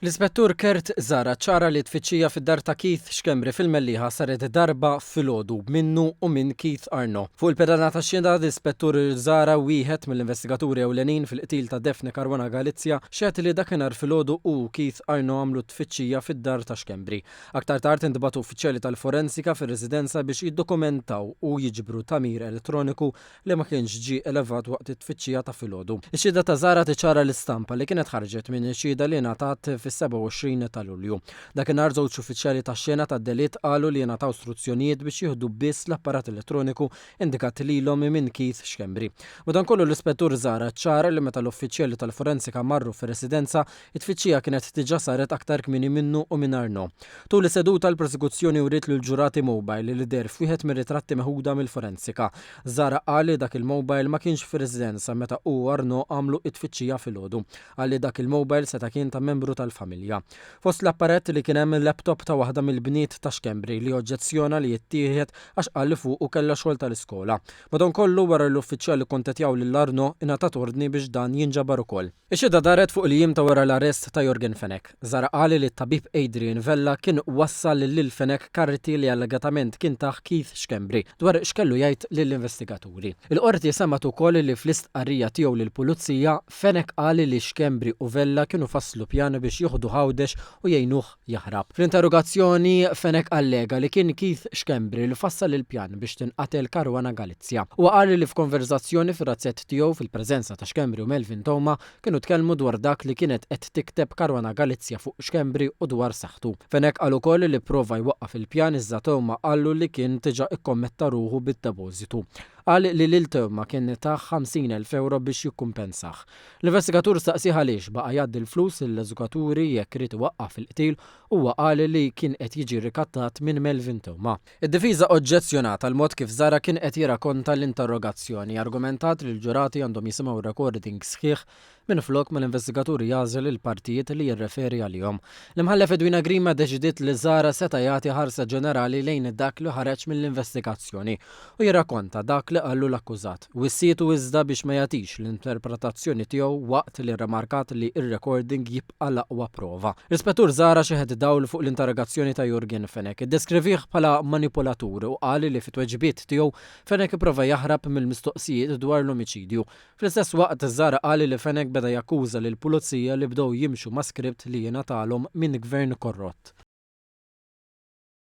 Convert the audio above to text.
L-Ispettur Kurt Zara ċara li tfittxija fid-dar ta' Keith Xkembri fil-Melliħa saret darba filgħodu minnu u minn Keith Arno. Fuq il-pedana ta' xhieda l-Ispettur Zara wieħed mill-investigaturi ewlenin fil-qtil ta' Defne Caruana Galizja xeħet li dakinhar filgħodu u Keith Arno għamlu tfittxija fid-dar ta' Xkembri. Aktar tard intbagħtu uffiċjali tal-forensika fir-residenza biex jiddokumentaw u jiġbru tamir elettroniku li ma kienx ġie elevat waqt it-tfittxija ta' filgħodu. Ix-xhieda ta' Zara tiċara l-istampa li kienet ħarġet minn xhieda li ngħatat fis-27 ta' Lulju. Dakinhar żewġ uffiċjali tax-xena tad-delitt qalu li jingħataw istruzzjonijiet biex jieħdu biss l-apparat elettroniku indikat lilhom minn Keith Xkembri. Madankollu l-Ispettur Zara ċara li meta l-uffiċjali tal-forensika marru fir-residenza, it-tfittxija kienet diġà saret aktar kmieni minnu u minn Arno. Tul is-seduta l-prosekuzzjoni wriet lill-ġurati mobile li der f'wieħed mir-ritratti meħuda mill-forensika. Zara qal li dak il-mobile ma kienx fir-residenza meta hu Arno għamlu it-tfittxija filgħodu. Qal li dak il-mobile seta' kien ta' membru tal-familja. Fost l-apparat li kien hemm il-laptop ta' waħda mill-bniet ta' Xkembri li oġġezzjona li jittieħed għax qal li fuq u kellha xogħol tal-iskola. Madankollu wara l-uffiċjali kkuntattjaw lil Arno ingħatat ordni biex dan jinġabar ukoll. Ix-xhieda daret fuq il-jiem ta' wara l-arrest ta' Jorgen Fenek. Zara qal li t-tabib Adrian Vella kien wassal lil Fenek karti li allegatament kien taħ Keith Xkembri dwar x'kellu jgħid lill-investigaturi. Il-qorti semat ukoll li fl-istqarrija tiegħu lill-pulizija Fenek qal li Xkembri u Vella kienu fasslu pjan biex jieħdu ħawdex u jgħinuh jaħrab. Fl-interrogazzjoni Fenek allega li kien Keith Xkembri li fassal il-pjan biex tinqatel Caruana Galizja. U qal li f'konverzazzjoni fir-razzett tiegħu fil-preżenza ta' Xkembri u Melvin Toma kienu tkellmu dwar dak li kienet qed tikteb Caruana Galizja fuq Xkembri u dwar saħħtu. Fenek qal ukoll li prova jwaqqaf il-pjan iżda Toma qallu li kien diġà ikkommetta ruħu bid-depożitu. Qal li lil Toma kien ta' 50,000 euro biex jikkumpensah. L-investigatur staqsih għaliex baqa' jgħaddi l-flus lill-eżekuturi jekk irid iwaqqaf il-qtil huwa qal li kien qed jiġi rikattat minn Melvin Toma. Id-difiża oġġezzjonata l-mod kif Zara kien qed jirrakkonta l-interrogazzjoni, argumentat li l-ġurati għandhom jisimgħu recording sħiħ minflok mal-investigaturi jażel il-partijiet li jirreferi għalihom. L-imħallef Edwina Grima deċidiet li Zara seta' jagħti ħarsa ġenerali lejn dak li ħareġ mill-investigazzjoni u jirrakkonta dak li qallu l-akkużat. Wissietu iżda biex ma jagħtix l-interpretazzjoni tiegħu waqt li rremarkat li r-recording jibqa' l-aqwa prova. L-Ispettur Zara xeħed dawl fuq l-interrogazzjoni ta' Jorgen Fenek, iddeskrivih bħala manipulatur u qal li fit-tweġibiet tiegħu Fenek ipprova jaħrab mill-mistoqsijiet dwar l-omiċidju. Fl-istess waqt Zara qal li Fenek beda jakkuża lill-pulizija li bdew jimxu ma' skript li jingħatalhom minn gvern korrott.